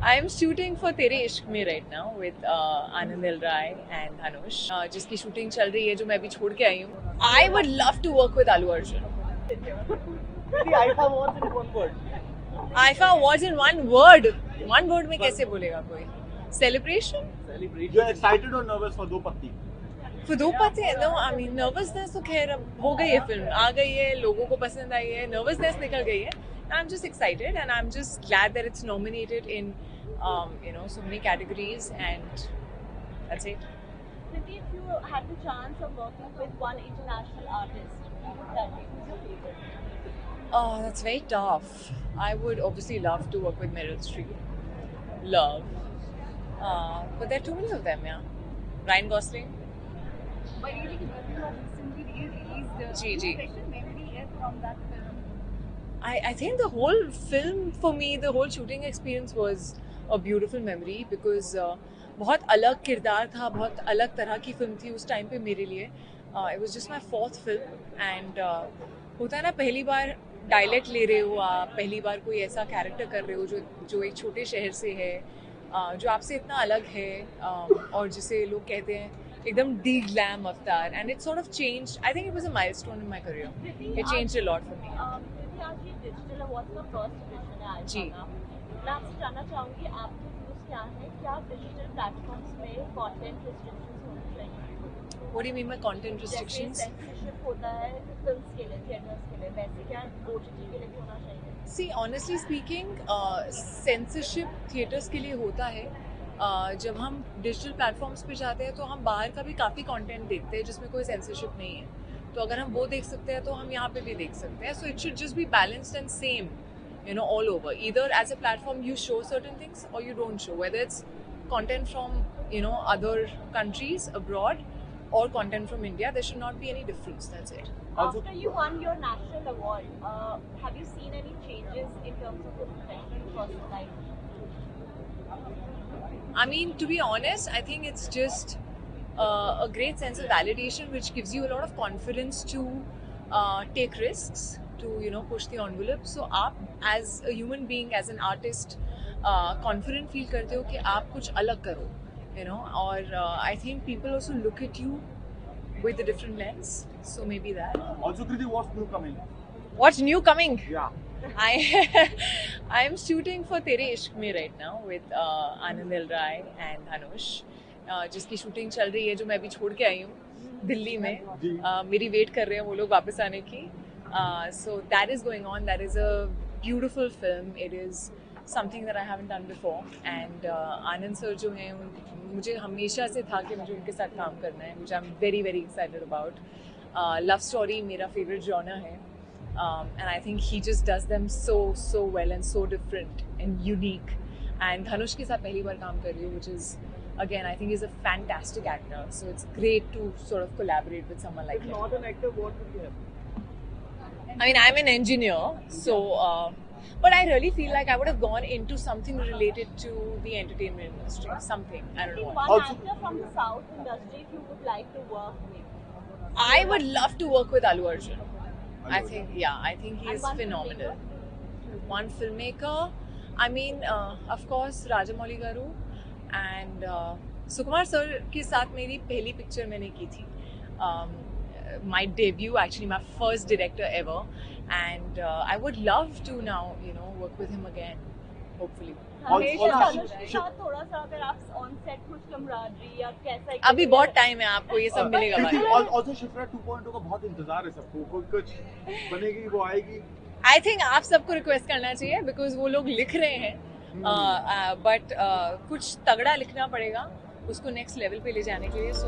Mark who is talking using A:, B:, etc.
A: I'm shooting for तेरे इश्क में right now with Anand L Rai and Dhanush, जिसकी शूटिंग चल रही है जो मैं अभी छोड़ के आई हूँ. I would love to work with Allu Arjun.
B: The IFA awards in one word.
A: IFA awards in one word. One word में कैसे बोलेगा कोई? Celebration?
B: Celebrate. You're excited or nervous for Do Patti?
A: For दो पत्ते no, I mean nervousness तो खैर अब हो गई है, फिल्म आ गई है, लोगों को पसंद आई है, nervousness निकल गई है. I'm just excited and I'm just glad that it's nominated in so many categories, and that's it.
C: Kriti, if you had the chance of working with one international artist, who would that be? Who's your favorite?
A: Oh, that's very tough. I would obviously love to work with Meryl Streep. Love. But there are too many of them, yeah. Ryan Gosling.
C: But you recently released
A: Ji, ji.
C: special memory from that film.
A: I think the whole film for me, the whole shooting experience was a beautiful memory because बहुत अलग किरदार था, बहुत अलग तरह की film थी उस टाइम पे मेरे लिए. It was just my fourth film and होता है ना, पहली बार डायलेक्ट ले रहे हो आप, पहली बार कोई ऐसा कैरेक्टर कर रहे हो जो एक छोटे शहर से है, जो आपसे इतना अलग है, और जिसे लोग कहते हैं एकदम डी ग्लैम अवतार, and it sort of changed. I think it was a milestone in my career. It changed a lot for me.
C: Kriti, आज ये डिजिटल अवार्ड्स का फर्स्ट एडिशन है
A: जी.
C: IFA का. मैं आपसे जानना चाहूँगी आपके व्यूज क्या हैं? क्या डिजिटल प्लेटफॉर्म्स में कंटेंट रिस्ट्रिक्शंस होनी चाहिए?
A: What do you mean by content restrictions?
C: जैसे सेंसरशिप होता है फिल्म्स के लिए, थिएटर्स के लिए, वैसे क्या OTT के लिए भी होना चाहिए?
A: See, honestly speaking, censorship theatres के लिए होता है. जब हम डिजिटल प्लेटफॉर्म्स पे जाते हैं तो हम बाहर का भी काफ़ी कंटेंट देखते हैं जिसमें कोई सेंसरशिप नहीं है. तो अगर हम वो देख सकते हैं तो हम यहाँ पे भी देख सकते हैं. So it should just be balanced and same, all over. Either as a platform you show certain things or you don't show. Whether it's content from, other countries abroad or content from India, there should not be any difference. That's it.
C: After you won your national award, have you seen any changes in terms of your professional and personal life?
A: I mean, to be honest, I think it's just a great sense of validation, which gives you a lot of confidence to take risks, to push the envelope. So, आप as a human being, as an artist, confident feel करते हो कि आप कुछ अलग करो, और I think people also look at you with a different lens. So maybe that.
B: Also, Kriti, what's new coming?
A: What's new coming?
B: Yeah.
A: I'm shooting for तेरे इश्क में right now with Anand L Rai and Dhanush, जिसकी shooting चल रही है जो मैं अभी छोड़ के आई हूँ दिल्ली में. मेरी वेट कर रहे हैं वो लोग वापस आने की. So that is going on. That is a beautiful film. It is something that I haven't done before. And Anand sir जो हैं, मुझे हमेशा से था कि मुझे उनके साथ काम करना है, which I'm very very excited about. Love story मेरा favorite genre है. And I think he just does them so well and so different and unique. And Dhanush के साथ पहली बार काम कर रही हूँ, which is, again, I think he's a fantastic actor. So it's great to sort of collaborate with someone like
B: If
A: him.
B: not an actor, what would you have?
A: I mean, I'm an engineer, so but I really feel like I would have gone into something related to the entertainment industry. Something, I don't know what.
C: One
B: Also-
C: actor from the South industry if you would like to work with.
A: I would love to work with Allu Arjun. I
B: Arjun.
A: think, yeah, I think he
C: And
A: is
C: one
A: phenomenal. One filmmaker, I mean, of course, Rajamouli Garu and Sukumar sir के साथ मेरी पहली picture मैंने की थी. My debut, actually, my first director ever, and I would love to now, work with him again, hopefully.
C: हमेशा
B: also-
C: धनुष के साथ थोड़ा सा अगर आप ऑन सेट कुछ camaraderie या कैसा
A: अभी बहुत टाइम है, आपको ये सब मिलेगा बाद
B: Kriti,
A: में.
B: also शिफ्रा 2.0 का बहुत इंतजार है सबको. कोई कुछ बनेगी, वो आएगी.
A: आई थिंक आप सबको रिक्वेस्ट करना चाहिए बिकॉज वो लोग लिख रहे हैं, बट कुछ तगड़ा लिखना पड़ेगा उसको नेक्स्ट लेवल पे ले जाने के लिए. सो